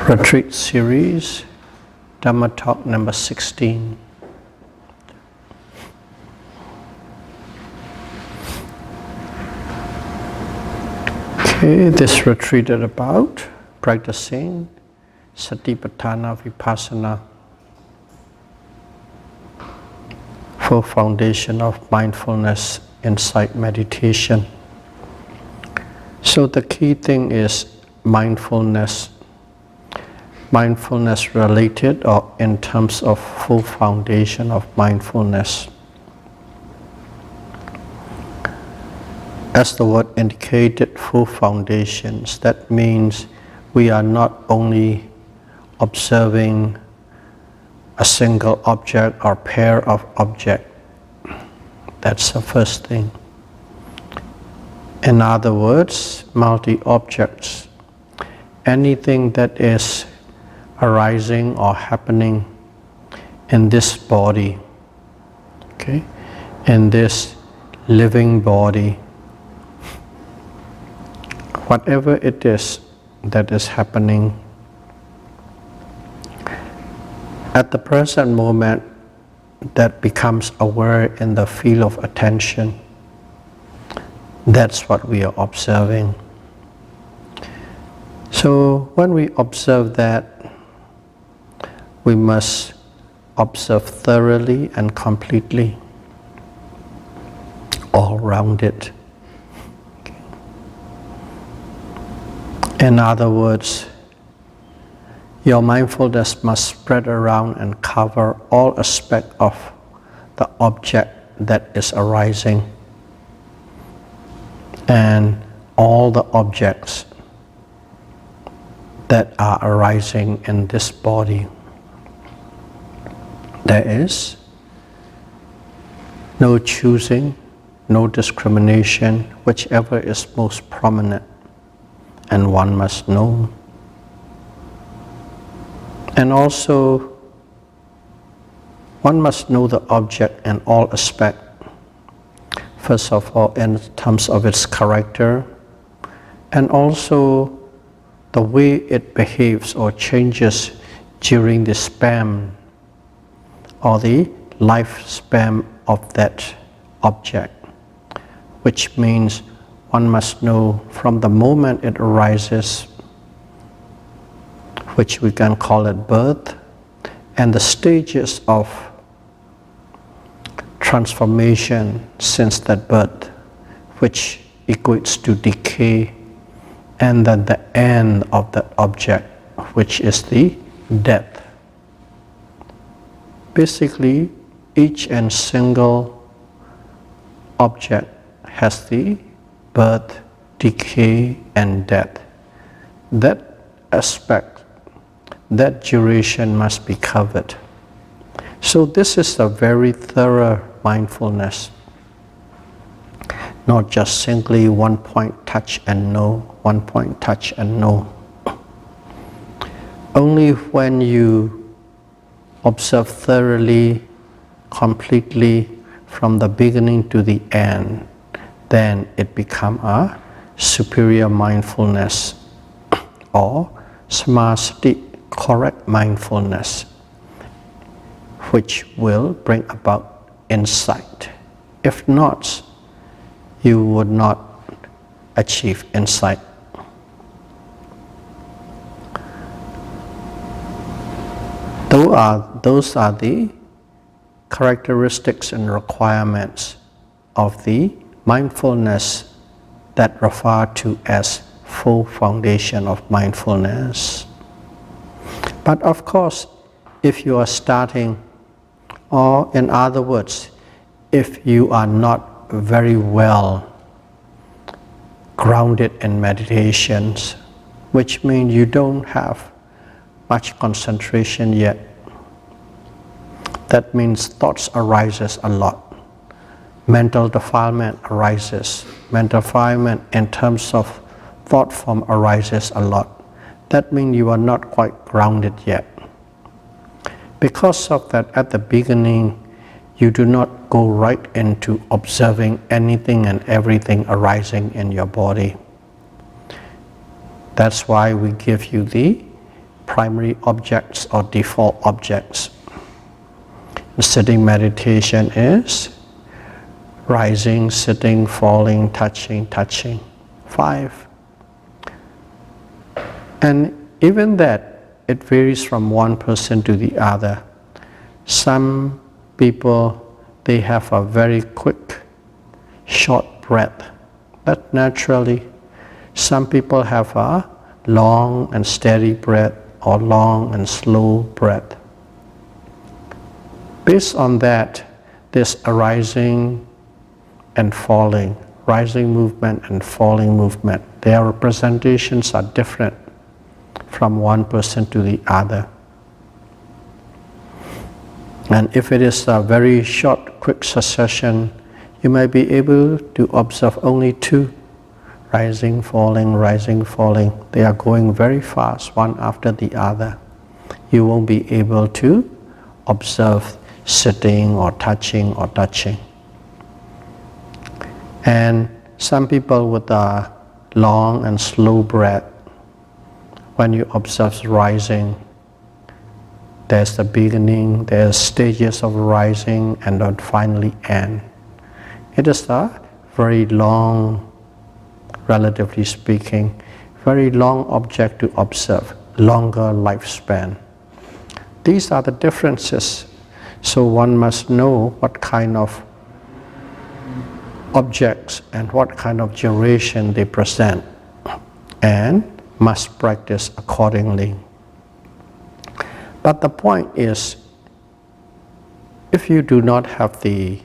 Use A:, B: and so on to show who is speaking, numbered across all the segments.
A: Retreat series, Dhamma talk number 16. Okay, this retreat is about practicing Satipatthana Vipassana, full foundation of mindfulness insight meditation. So the key thing is mindfulness related or in terms of full foundation of mindfulness. As the word indicated, full foundations, that means we are not only observing a single object or pair of objects. That's the first thing. In other words, multi-objects. Anything that is arising or happening in this body, okay, in this living body, whatever it is that is happening at the present moment, that becomes aware in the field of attention. That's what we are observing. So when we observe that, we must observe thoroughly and completely, all rounded. Okay. In other words, your mindfulness must spread around and cover all aspects of the object that is arising and all the objects that are arising in this body. There is no choosing, no discrimination, whichever is most prominent, and one must know. And also, one must know the object in all aspects. First of all, in terms of its character, and also the way it behaves or changes during the span or the lifespan of that object, which means one must know from the moment it arises, which we can call it birth, and the stages of transformation since that birth, which equates to decay, and then the end of that object, which is the death. Basically, each and single object has the birth, decay, and death. That aspect, that duration must be covered. So this is a very thorough mindfulness, not just simply one point touch and know, one point touch and know. Only when you observe thoroughly, completely, from the beginning to the end, then it becomes a superior mindfulness or samasthiti, correct mindfulness, which will bring about insight. If not, you would not achieve insight. Those are the characteristics and requirements of the mindfulness that refer to as full foundation of mindfulness. But of course, if you are starting, or in other words, if you are not very well grounded in meditations, which means you don't have much concentration yet, that means thoughts arises a lot. Mental defilement arises. Mental defilement in terms of thought form arises a lot. That means you are not quite grounded yet. Because of that, at the beginning, you do not go right into observing anything and everything arising in your body. That's why we give you the primary objects or default objects. Sitting meditation is rising, sitting, falling, touching, touching. 5. And even that, it varies from one person to the other. Some people, they have a very quick, short breath. But naturally, some people have a long and steady breath or long and slow breath. Based on that, this arising and falling, rising movement and falling movement, their representations are different from one person to the other. And if it is a very short, quick succession, you might be able to observe only 2, rising, falling, rising, falling. They are going very fast, one after the other. You won't be able to observe sitting or touching or touching. And some people with a long and slow breath, when you observe rising, there's the beginning, there's stages of rising, and then finally end. It is a very long, relatively speaking, very long object to observe, longer lifespan. These are the differences. So one must know what kind of objects and what kind of duration they present, and must practice accordingly. But the point is, if you do not have the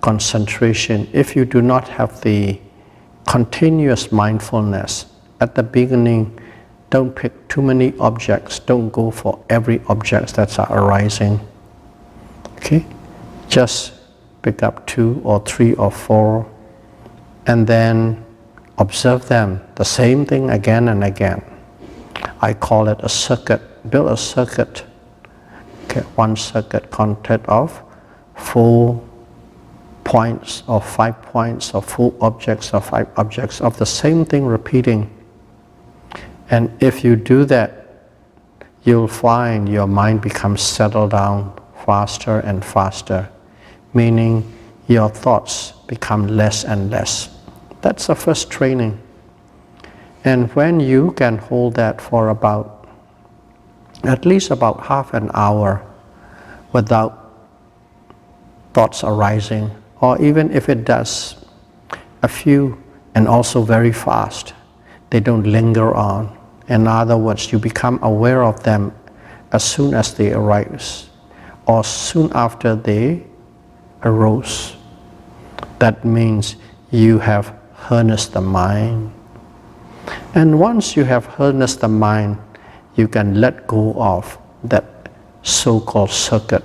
A: concentration, if you do not have the continuous mindfulness, at the beginning, don't pick too many objects, don't go for every object that's arising. Okay? Just pick up 2 or 3 or 4, and then observe them, the same thing again and again. I call it a circuit. Build a circuit. Okay, one circuit content of 4 points or 5 points or 4 objects or 5 objects of the same thing repeating. And if you do that, you'll find your mind becomes settled down faster and faster, meaning your thoughts become less and less. That's the first training. And when you can hold that for at least about half an hour without thoughts arising, or even if it does, a few, and also very fast, they don't linger on. In other words, you become aware of them as soon as they arise, or soon after they arose. That means you have harnessed the mind. And once you have harnessed the mind, you can let go of that so-called circuit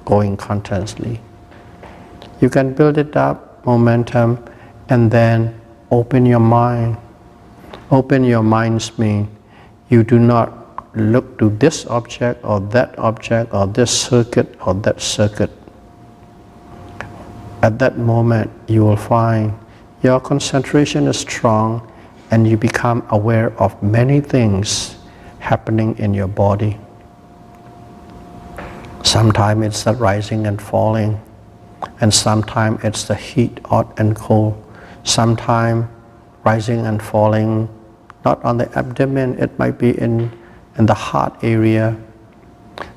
A: going continuously. You can build it up, momentum, and then open your mind. Open your minds means you do not look to this object or this circuit or that circuit. At that moment, you will find your concentration is strong and you become aware of many things happening in your body. Sometimes it's the rising and falling, and sometimes it's the heat, hot and cold. Sometimes rising and falling, not on the abdomen, it might be in the heart area.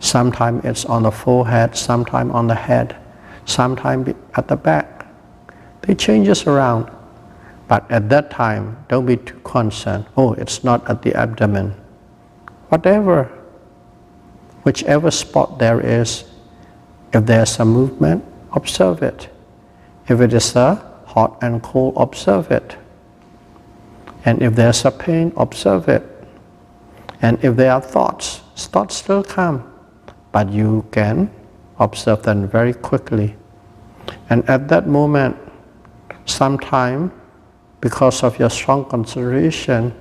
A: Sometimes it's on the forehead, sometimes on the head, sometimes at the back. They changes around. But at that time, don't be too concerned. Oh, it's not at the abdomen. Whatever, whichever spot there is, if there's a movement, observe it. If it is a hot and cold, observe it. And if there's a pain, observe it. And if there are thoughts still come, but you can observe them very quickly. And at that moment, sometime, because of your strong concentration,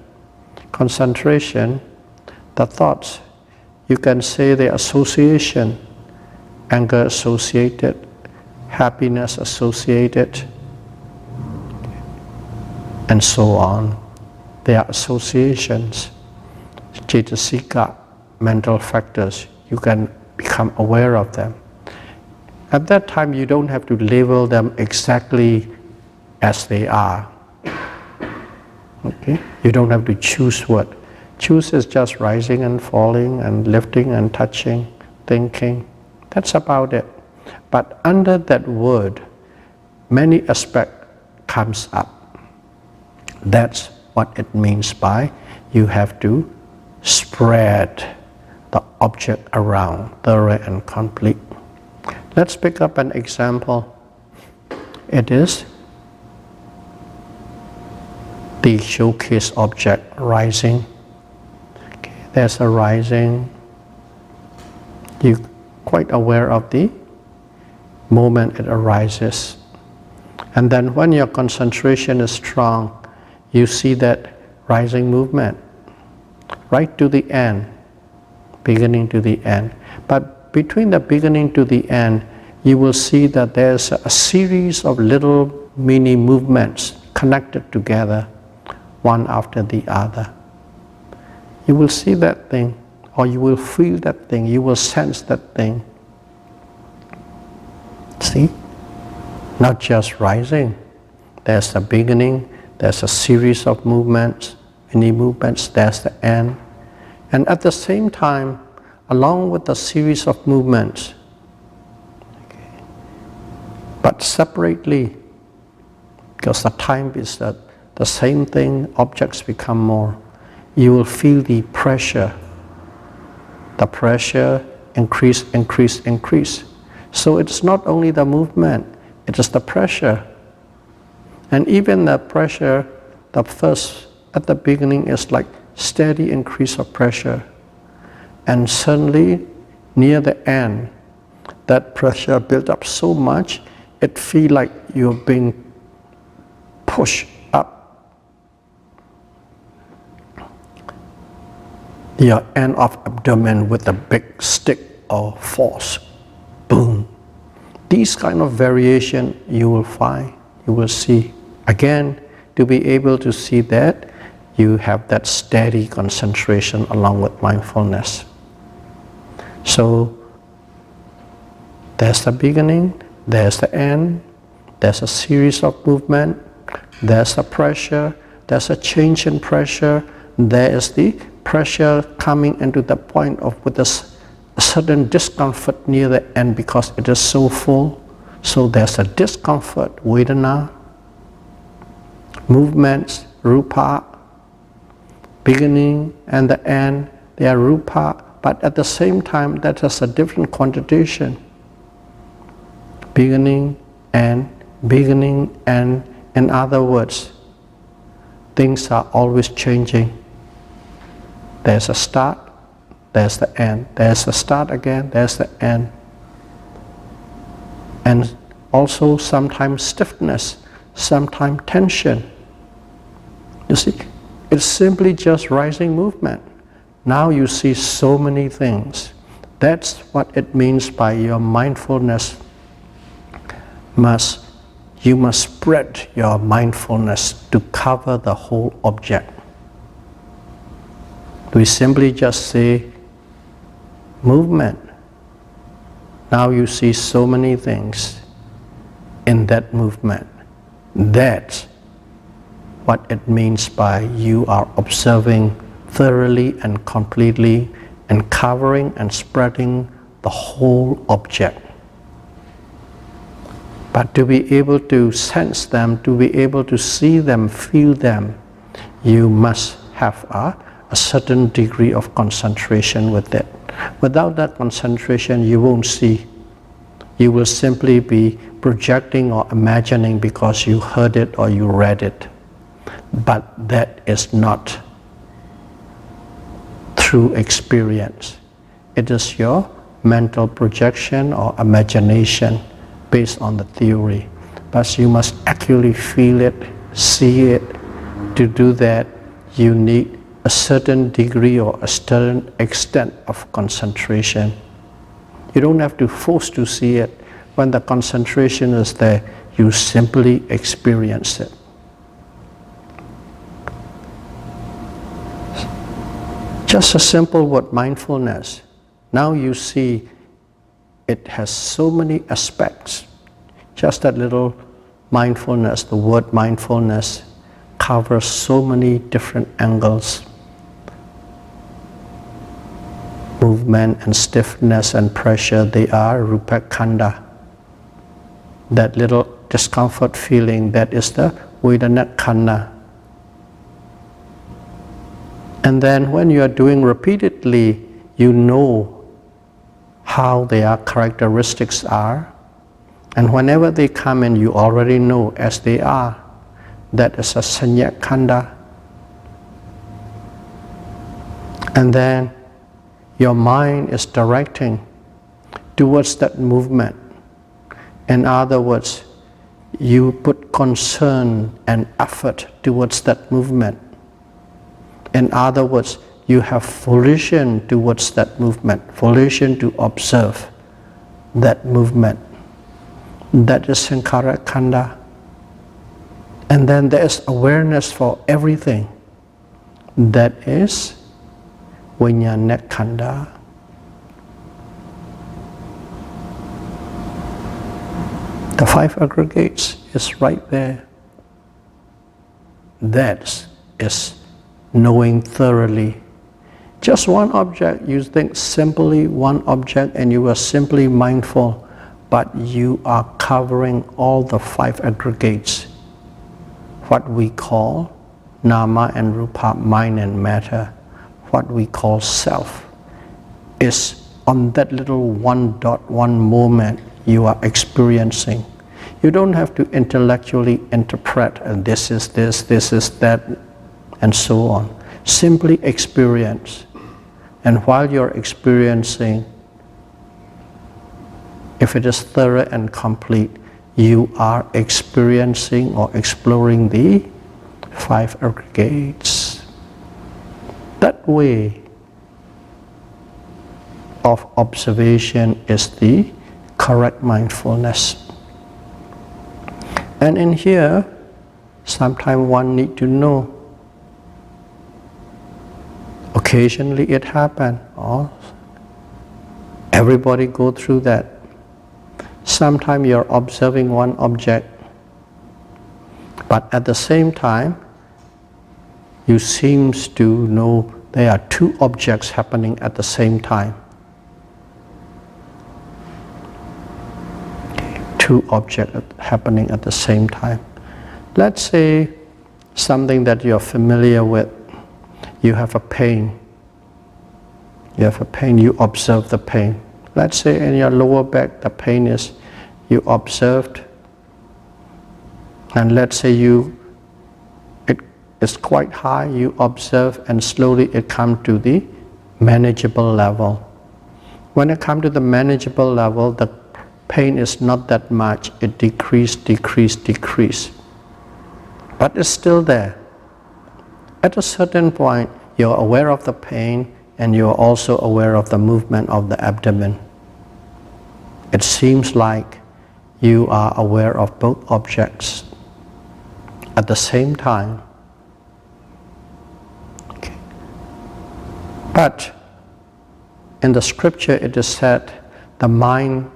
A: the thoughts, you can say the association, anger associated, happiness associated, and so on. They are associations. cetasika, mental factors, you can become aware of them. At that time, you don't have to label them exactly as they are. Okay? You don't have to choose what. Choose is just rising and falling and lifting and touching, thinking. That's about it. But under that word, many aspects comes up. That's what it means by you have to spread the object around, thorough and complete. Let's pick up an example. It is the showcase object rising. Okay, there's a rising. You're quite aware of the moment it arises. And then when your concentration is strong, you see that rising movement right to the end, beginning to the end. But between the beginning to the end, you will see that there's a series of little mini movements connected together, one after the other. You will see that thing, or you will feel that thing, you will sense that thing. See? Not just rising. There's the beginning, there's a series of movements, mini movements, there's the end. And at the same time, along with the series of movements, okay, but separately, because the time is the same thing, objects become more, you will feel the pressure. The pressure increase, increase, increase. So it's not only the movement, it is the pressure. And even the pressure, the first, at the beginning is like steady increase of pressure. And suddenly, near the end, that pressure built up so much, it feels like you're being pushed up. Your end of abdomen with a big stick or force. Boom. These kind of variation you will find, you will see. Again, to be able to see that, you have that steady concentration along with mindfulness. So, there's the beginning, there's the end, there's a series of movement, there's a pressure, there's a change in pressure, there is the pressure coming into the point of with a sudden discomfort near the end because it is so full. So there's a discomfort, vedana, movements, rupa, beginning and the end, they are rupa, but at the same time that has a different connotation. Beginning and in other words, things are always changing. There's a start, there's the end, there's a start again, there's the end. And also sometimes stiffness, sometimes tension. You see, it's simply just rising movement. Now you see so many things. That's what it means by your mindfulness. You must spread your mindfulness to cover the whole object. We simply just say movement. Now you see so many things in that movement. That's what it means by you are observing thoroughly and completely and covering and spreading the whole object. But to be able to sense them, to be able to see them, feel them, you must have a certain degree of concentration with it. Without that concentration, you won't see. You will simply be projecting or imagining because you heard it or you read it. But that is not true experience. It is your mental projection or imagination based on the theory. But you must actually feel it, see it. To do that, you need a certain degree or a certain extent of concentration. You don't have to force to see it. When the concentration is there, you simply experience it. Just a simple word, mindfulness. Now you see it has so many aspects. Just that little mindfulness, the word mindfulness, covers so many different angles. Movement and stiffness and pressure, they are rupakkhanda. That little discomfort feeling, that is the vedanakkhandha. And then when you are doing repeatedly, you know how their characteristics are. And whenever they come in, you already know as they are. That is a sanyakkhanda. And then your mind is directing towards that movement. In other words, you put concern and effort towards that movement. In other words, you have volition towards that movement, volition to observe that movement. That is sankhara khanda. And then there is awareness for everything. That is vijnana khanda. The 5 aggregates is right there. That is knowing thoroughly. Just one object, you think simply one object and you are simply mindful, but you are covering all the 5 aggregates. What we call nama and rupa, mind and matter, what we call self, is on that little one dot, one moment you are experiencing. You don't have to intellectually interpret, and this is this is that, and so on. Simply experience. And while you're experiencing, if it is thorough and complete, you are experiencing or exploring the 5 aggregates. That way of observation is the correct mindfulness. And in here, sometimes one needs to know. Occasionally it happens. Oh, everybody go through that. Sometimes you're observing one object, but at the same time, you seem to know there are 2 objects happening at the same time. 2 objects happening at the same time. Let's say something that you're familiar with. You have a pain. You have a pain, you observe the pain. Let's say in your lower back the pain is, you observed, and let's say it is quite high, you observe, and slowly it comes to the manageable level. When it comes to the manageable level, the pain is not that much, it decrease. But it's still there. At a certain point, you're aware of the pain and you're also aware of the movement of the abdomen. It seems like you are aware of both objects at the same time. Okay. But in the scripture it is said the mind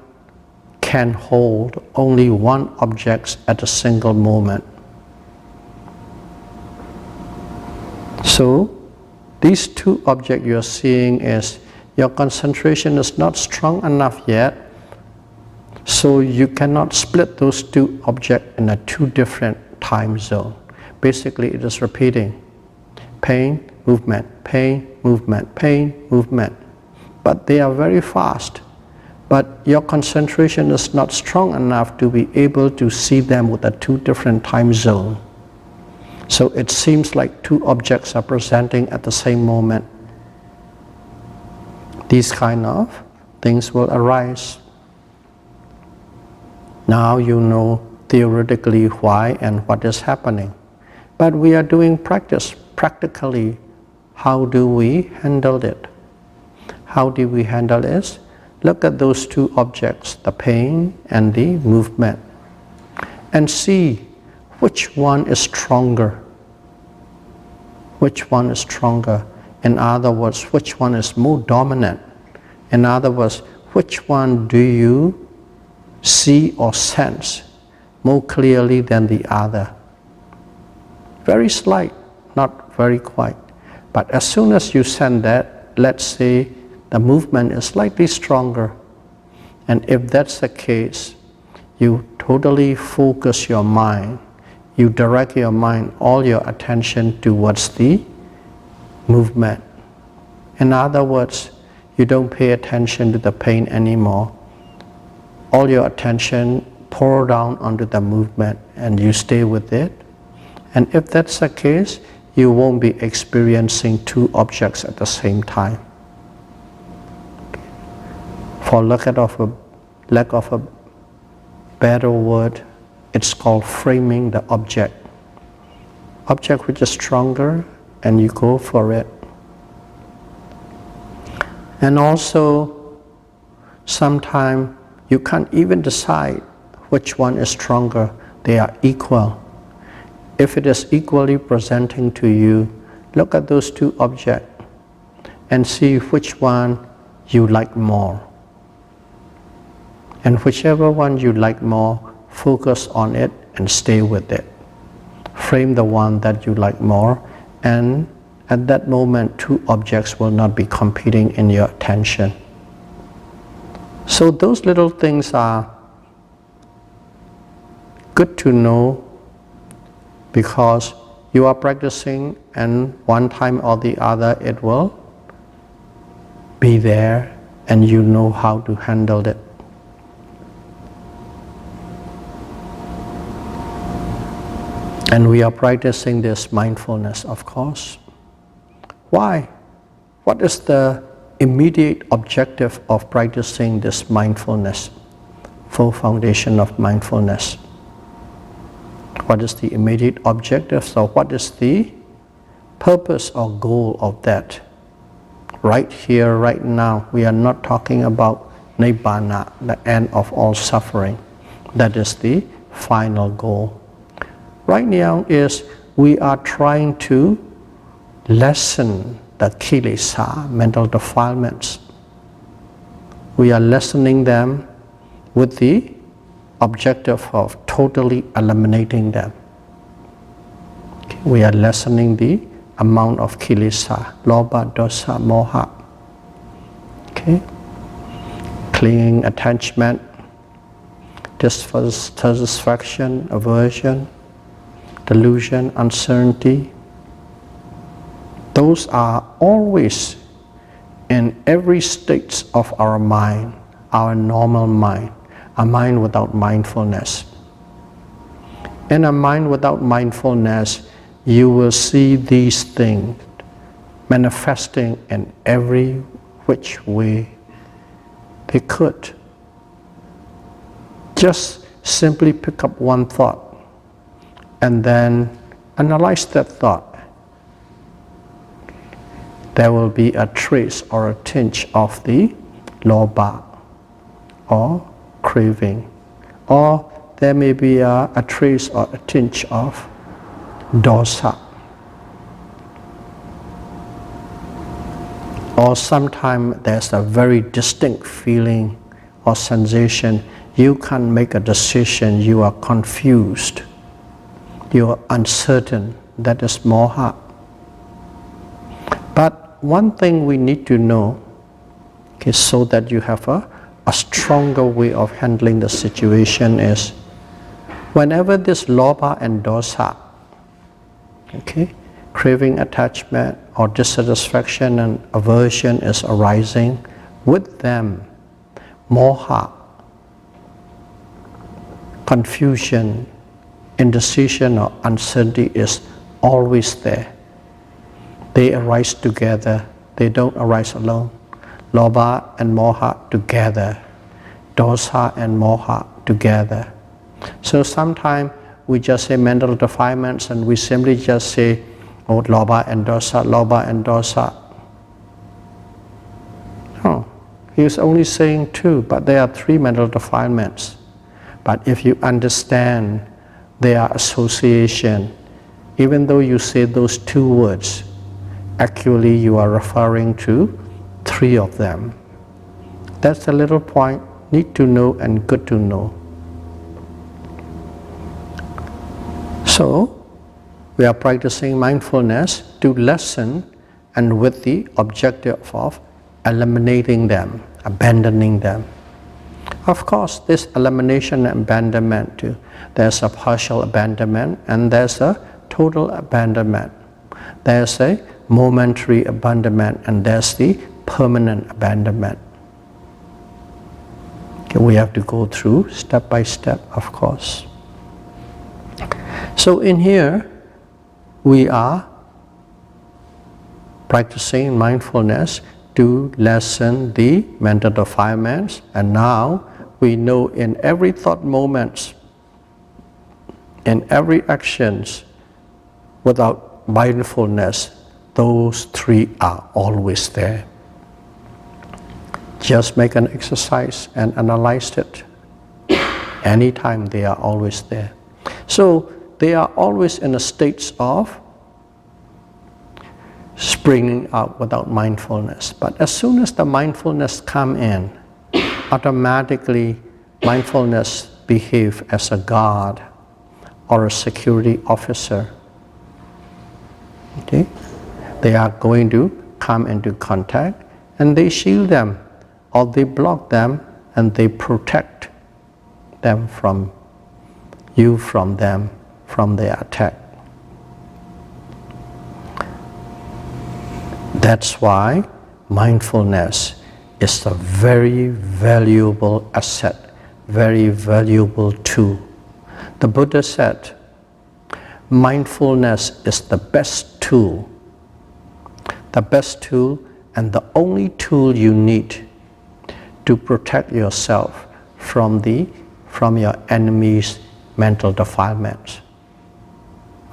A: can hold only one object at a single moment. So these 2 objects you are seeing is your concentration is not strong enough yet, so you cannot split those 2 objects in a 2 different time zone. Basically it is repeating pain, movement, pain, movement, pain, movement. But they are very fast. But your concentration is not strong enough to be able to see them with a 2 different time zones. So it seems like 2 objects are presenting at the same moment. These kind of things will arise. Now you know theoretically why and what is happening. But we are doing practice. Practically, how do we handle it? How do we handle it? Look at those 2 objects, the pain and the movement, and see which one is stronger. Which one is stronger? In other words, which one is more dominant? In other words, which one do you see or sense more clearly than the other? Very slight, not very quite. But as soon as you sense that, let's say the movement is slightly stronger. And if that's the case, you totally focus your mind. You direct your mind, all your attention towards the movement. In other words, you don't pay attention to the pain anymore. All your attention pour down onto the movement and you stay with it. And if that's the case, you won't be experiencing two objects at the same time. For lack of a better word, it's called framing the object. Object which is stronger, and you go for it. And also, sometimes you can't even decide which one is stronger. They are equal. If it is equally presenting to you, look at those two objects and see which one you like more. And whichever one you like more, focus on it and stay with it. Frame the one that you like more, and at that moment, two objects will not be competing in your attention. So those little things are good to know, because you are practicing and one time or the other it will be there and you know how to handle it. And we are practicing this mindfulness, of course. Why? What is the immediate objective of practicing this mindfulness? Full foundation of mindfulness. What is the immediate objective? So what is the purpose or goal of that? Right here, right now, we are not talking about Nibbana, the end of all suffering. That is the final goal. Right now is we are trying to lessen the kilesas, mental defilements. We are lessening them with the objective of totally eliminating them. We are lessening the amount of kilesas, loba, dosa, moha. Okay? Clinging, attachment, dissatisfaction, aversion, delusion, uncertainty. Those are always in every state of our mind, our normal mind, a mind without mindfulness. In a mind without mindfulness, you will see these things manifesting in every which way they could. Just simply pick up one thought and then analyze that thought. There will be a trace or a tinge of the loba or craving, or there may be a trace or a tinge of dosa, or sometimes there's a very distinct feeling or sensation. You can't make a decision, you are confused, you are uncertain. That is moha. But one thing we need to know, okay, so that you have a stronger way of handling the situation, is whenever this loba and dosa, okay, craving, attachment, or dissatisfaction and aversion is arising, with them moha, confusion, indecision or uncertainty is always there. They arise together, they don't arise alone. Loba and moha together, dosa and moha together. So sometimes we just say mental defilements and we simply just say, oh, loba and dosa, loba and dosa. No, he's only saying two, but there are three mental defilements. But if you understand their association, even though you say those two words, actually you are referring to 3 of them. That's a little point, need to know and good to know. So, we are practicing mindfulness to lessen and with the objective of eliminating them, abandoning them. Of course, this elimination and abandonment too, there's a partial abandonment and there's a total abandonment. There's a momentary abandonment and there's the permanent abandonment. Okay, we have to go through step by step, of course. So in here, we are practicing mindfulness to lessen the mental defilements, and now we know in every thought moment, in every actions, without mindfulness, those 3 are always there. Just make an exercise and analyze it. Anytime they are always there. So they are always in a state of springing out without mindfulness. But as soon as the mindfulness come in, automatically mindfulness behave as a guard or a security officer. Okay? They are going to come into contact and they shield them or they block them and they protect them from you, from them, from their attack. That's why mindfulness is a very valuable asset, very valuable tool. The Buddha said, mindfulness is the best tool and the only tool you need to protect yourself from your enemy's mental defilements.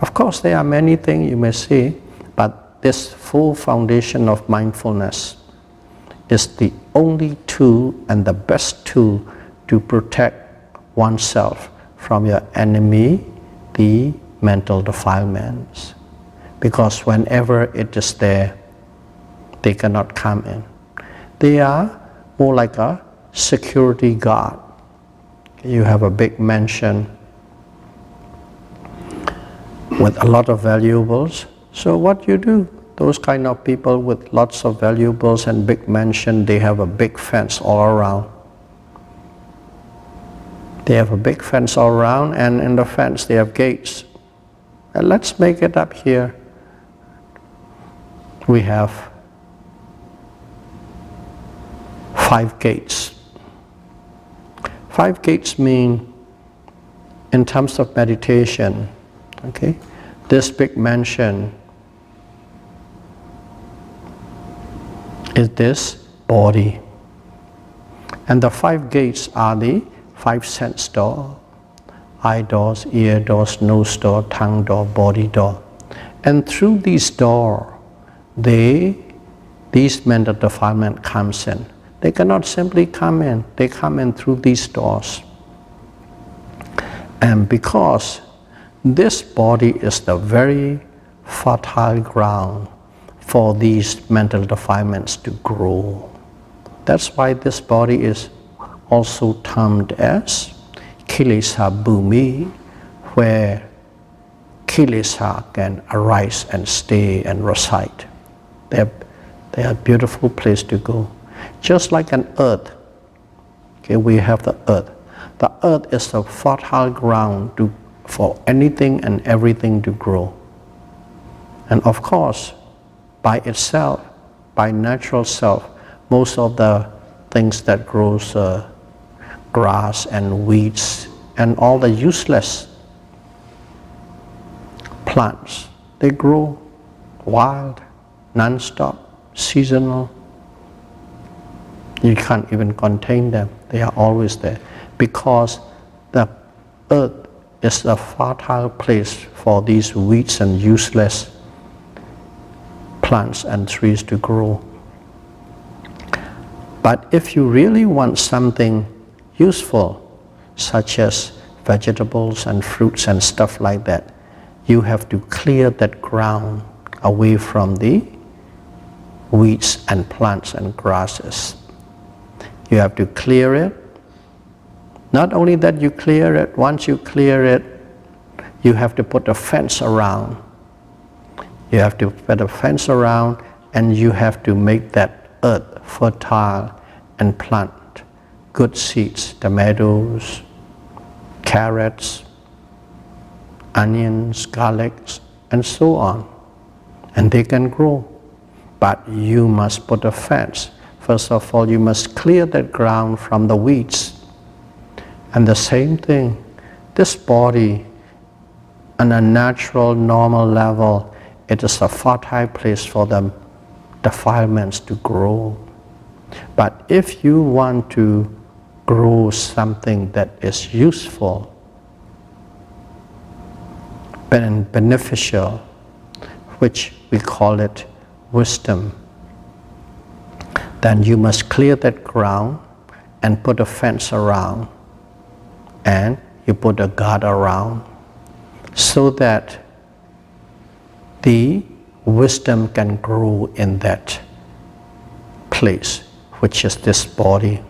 A: Of course, there are many things you may see, but this full foundation of mindfulness is the only tool and the best tool to protect oneself from your enemy, the mental defilements. Because whenever it is there, they cannot come in. They are more like a security guard. You have a big mansion with a lot of valuables. So what you do? Those kind of people with lots of valuables and big mansion, they have a big fence all around. They have a big fence all around, and in the fence they have gates. And let's make it up here. We have 5 gates. 5 gates mean, in terms of meditation, okay, this big mansion is this body. And the 5 gates are the 5 sense door: eye doors, ear doors, nose door, tongue door, body door. And through these doors, these mental defilement comes in. They cannot simply come in, they come in through these doors. And because this body is the very fertile ground for these mental defilements to grow. That's why this body is also termed as kilesa bhumi, where kilesa can arise and stay and reside. They are a beautiful place to go. Just like an earth, okay, we have the earth. The earth is a fertile ground for anything and everything to grow. And of course, by itself, by natural self, most of the things that grows, grass and weeds and all the useless plants, they grow wild, non-stop, seasonal. You can't even contain them. They are always there because the earth is a fertile place for these weeds and useless plants and trees to grow. But if you really want something useful, such as vegetables and fruits and stuff like that, you have to clear that ground away from the weeds and plants and grasses. You have to clear it. Not only that you clear it, once you clear it, you have to put a fence around. You have to put a fence around, and you have to make that earth fertile and plant good seeds, tomatoes, carrots, onions, garlics, and so on. And they can grow. But you must put a fence. First of all, you must clear that ground from the weeds. And the same thing, this body, on a natural, normal level, it is a fertile place for the defilements to grow. But if you want to grow something that is useful and beneficial, which we call it wisdom, then you must clear that ground and put a fence around, and you put a guard around, so that the wisdom can grow in that place, which is this body.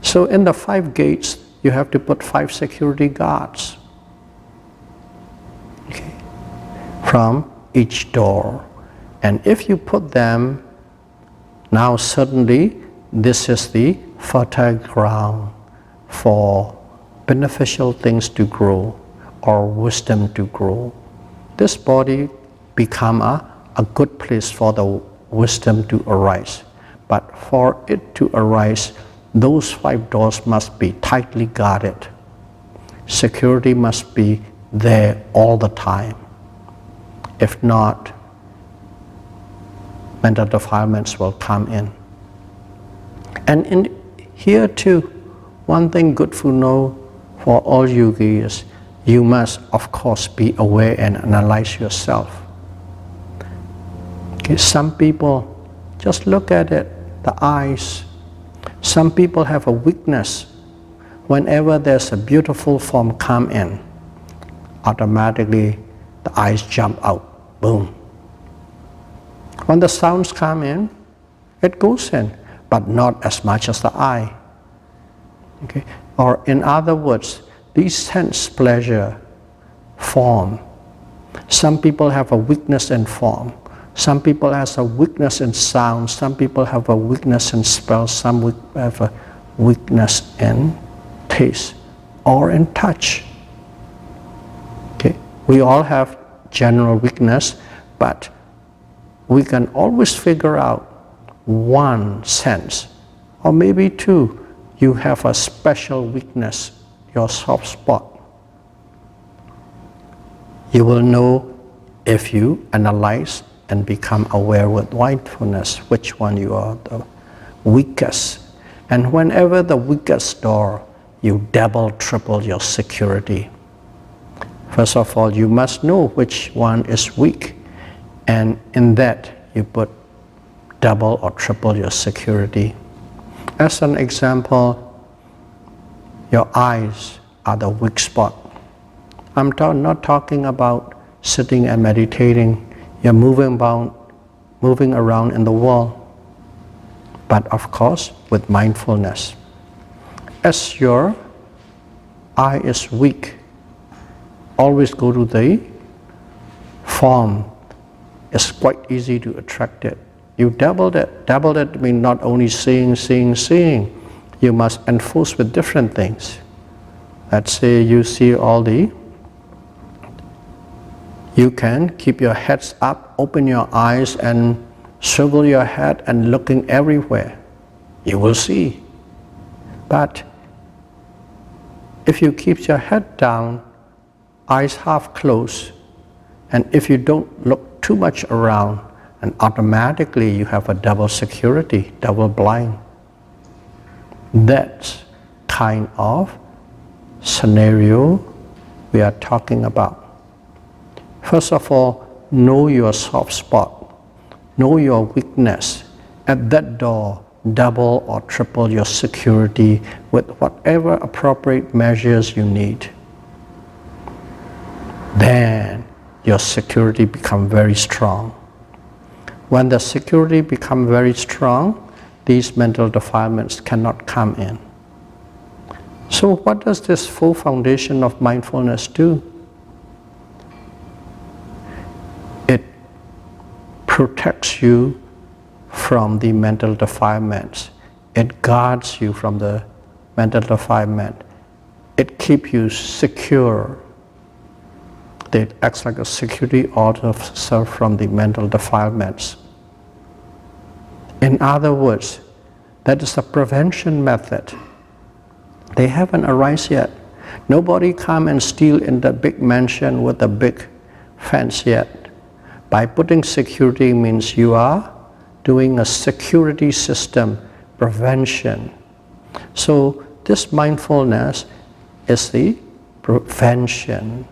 A: So in the 5 gates, you have to put 5 security guards, okay, from each door. And if you put them, now suddenly this is the fertile ground for beneficial things to grow or wisdom to grow. This body become a good place for the wisdom to arise. But for it to arise, those 5 doors must be tightly guarded. Security must be there all the time. If not, mental defilements will come in. And in here too, one thing good to know for all yogis, you must of course be aware and analyze yourself. Okay, some people, just look at it, the eyes. Some people have a weakness. Whenever there's a beautiful form come in, automatically the eyes jump out, boom. When the sounds come in, it goes in, but not as much as the eye. Okay? Or in other words, these sense pleasure, form. Some people have a weakness in form. Some people have a weakness in sound. Some people have a weakness in smell. Some have a weakness in taste or in touch. Okay? We all have general weakness, but we can always figure out one sense, or maybe 2. You have a special weakness, your soft spot. You will know if you analyze and become aware with mindfulness which one you are the weakest. And whenever the weakest door, you double, triple your security. First of all, you must know which one is weak, and in that you put double or triple your security. As an example, your eyes are the weak spot. I'm not talking about sitting and meditating. You're moving around in the world. But of course, with mindfulness. As your eye is weak, always go to the form. It's quite easy to attract it. You double it. Double it means not only seeing. You must enforce with different things. Let's say you see all the, you can keep your heads up, open your eyes and swivel your head and looking everywhere. You will see. But if you keep your head down, eyes half closed, and if you don't look too much around, and automatically you have a double security, double blind. That's kind of scenario we are talking about. First of all, know your soft spot, know your weakness. At that door, double or triple your security with whatever appropriate measures you need. Then your security becomes very strong. When the security becomes very strong, these mental defilements cannot come in. So what does this full foundation of mindfulness do? It protects you from the mental defilements. It guards you from the mental defilement. It keeps you secure. It acts like a security officer from the mental defilements. In other words, that is a prevention method. They haven't arisen yet. Nobody come and steal in the big mansion with a big fence yet. By putting security means you are doing a security system, prevention. So this mindfulness is the prevention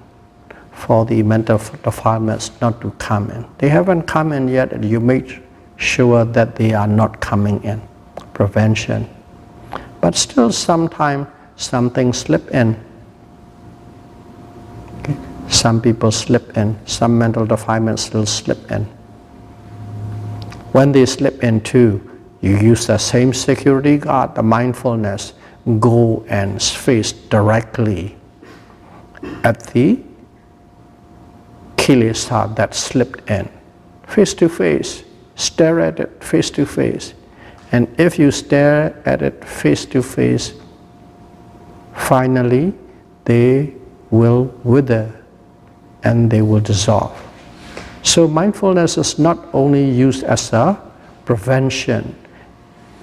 A: for the mental defilements not to come in. They haven't come in yet, and you make sure that they are not coming in. Prevention. But still sometimes something slip in. Okay. Some people slip in, some mental defilements still slip in. When they slip in too, you use the same security guard, the mindfulness, go and face directly at the kilesas that slipped in. Face to face, stare at it face to face. And if you stare at it face to face, finally they will wither and they will dissolve. So mindfulness is not only used as a prevention,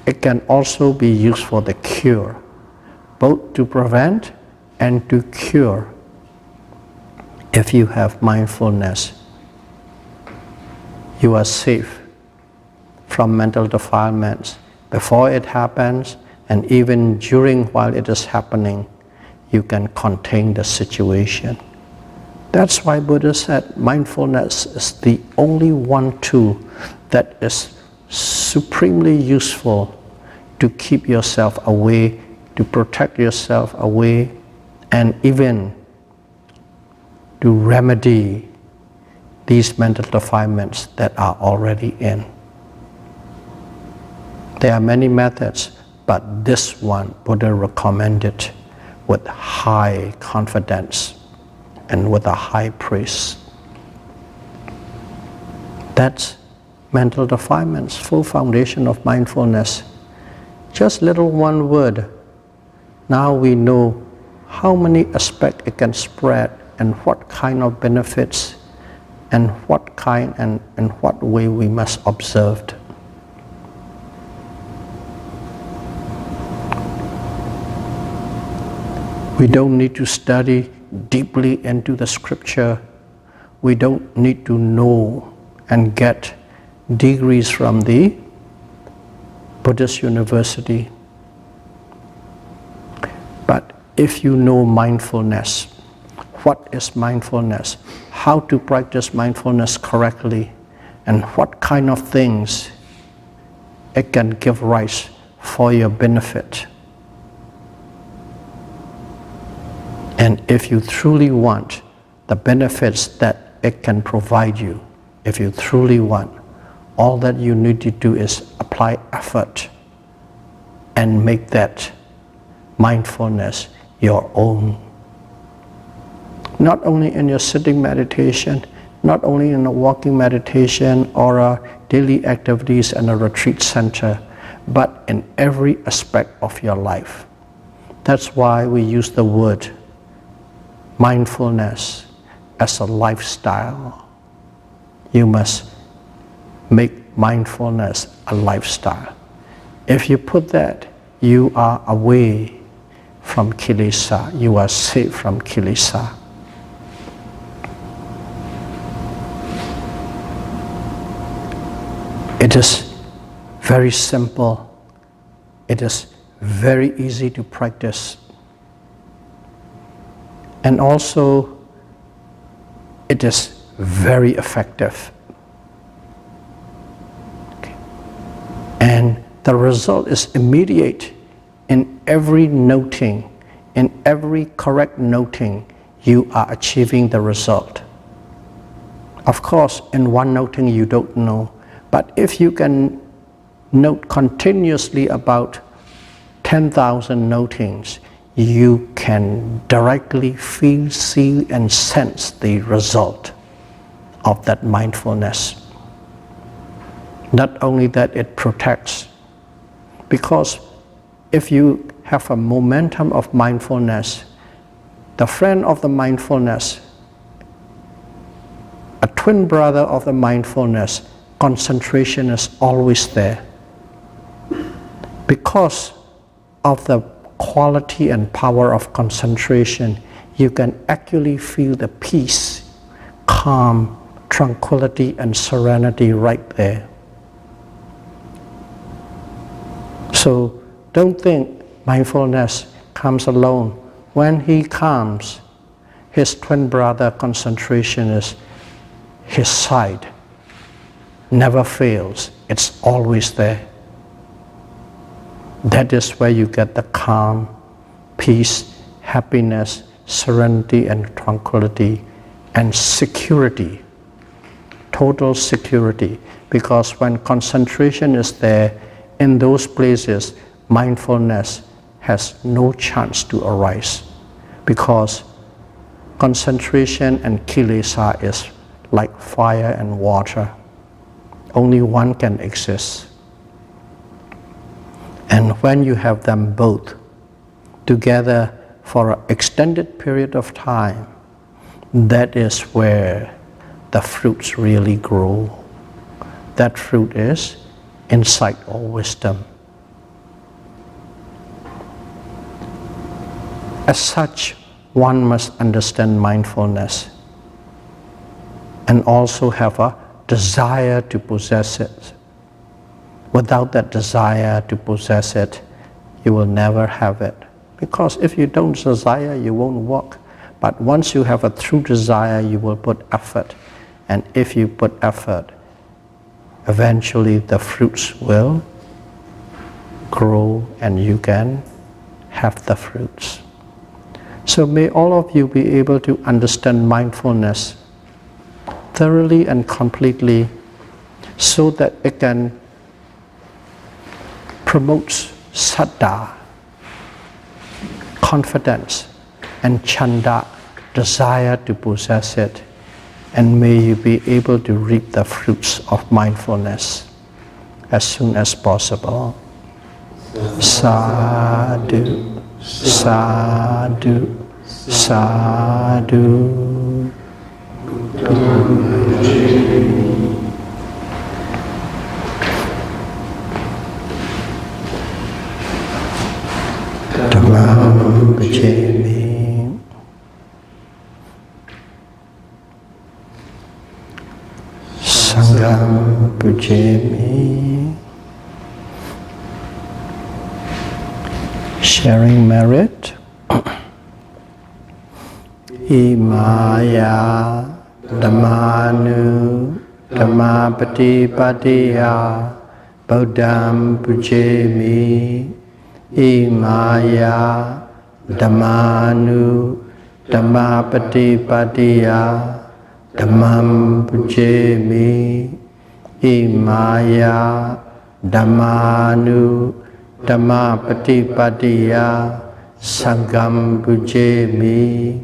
A: it can also be used for the cure, both to prevent and to cure. If you have mindfulness, you are safe from mental defilements before it happens, and even during while it is happening, you can contain the situation. That's why Buddha said mindfulness is the only one tool that is supremely useful to keep yourself away, to protect yourself away, and even to remedy these mental defilements that are already in. There are many methods, but this one Buddha recommended with high confidence and with a high praise. That's mental defilements, full foundation of mindfulness. Just little one word. Now we know how many aspects it can spread and what kind of benefits and what kind and in what way we must observe. We don't need to study deeply into the scripture. We don't need to know and get degrees from the Buddhist university. But if you know mindfulness, what is mindfulness, how to practice mindfulness correctly, and what kind of things it can give rise for your benefit. And if you truly want the benefits that it can provide you, if you truly want, all that you need to do is apply effort and make that mindfulness your own. Not only in your sitting meditation, not only in a walking meditation or a daily activities in a retreat center, but in every aspect of your life. That's why we use the word mindfulness as a lifestyle. You must make mindfulness a lifestyle. If you put that, you are away from kilesa, you are safe from kilesa. It is very simple. It is very easy to practice. And also, it is very effective. Okay. And the result is immediate. In every noting, in every correct noting, you are achieving the result. Of course, in one noting you don't know, But if you can note continuously about 10,000 notings, you can directly feel, see, and sense the result of that mindfulness. Not only that, it protects, because if you have a momentum of mindfulness, the friend of the mindfulness, a twin brother of the mindfulness, concentration is always there. Because of the quality and power of concentration, you can actually feel the peace, calm, tranquility, and serenity right there. So don't think mindfulness comes alone. When he comes, his twin brother concentration is his side. Never fails. It's always there. That is where you get the calm, peace, happiness, serenity, and tranquility, and security, total security. Because when concentration is there, in those places, mindfulness has no chance to arise. Because concentration and kilesa is like fire and water. Only one can exist. And when you have them both together for an extended period of time, that is where the fruits really grow. That fruit is insight or wisdom. As such, one must understand mindfulness and also have a desire to possess it. Without that desire to possess it, you will never have it. Because if you don't desire, you won't walk. But once you have a true desire, you will put effort. And if you put effort, eventually the fruits will grow and you can have the fruits. So may all of you be able to understand mindfulness thoroughly and completely, so that it can promote saddha, confidence, and chanda, desire to possess it. And may you be able to reap the fruits of mindfulness as soon as possible. Sadhu, sadhu, sadhu. Dhammam bhajami. Sangham bhajami. Sharing merit. Imaya dhammanu dhammapati patiya Buddham pujemi. Imaya dhammanu dhammapati patiya Dhammam pujemi. Imaya dhammanu dhammapati patiya Sangham pujemi.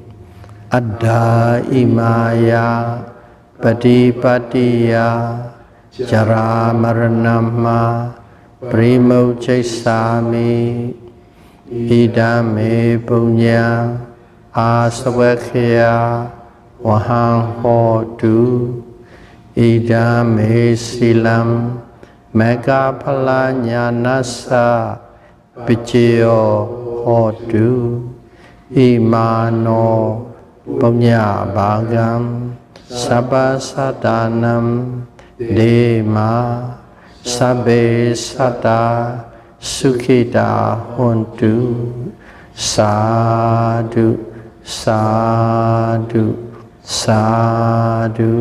A: Adha imaya patipatiya jara maranamma primocchaisami. Idame punya asavakya vahang hotu. Idame silam megaphala nyanasa pichyo hotu. Imano punya bhagam sabba sadanam dema sabbe sata sukhita hontu. Sadhu, sadhu, sadhu.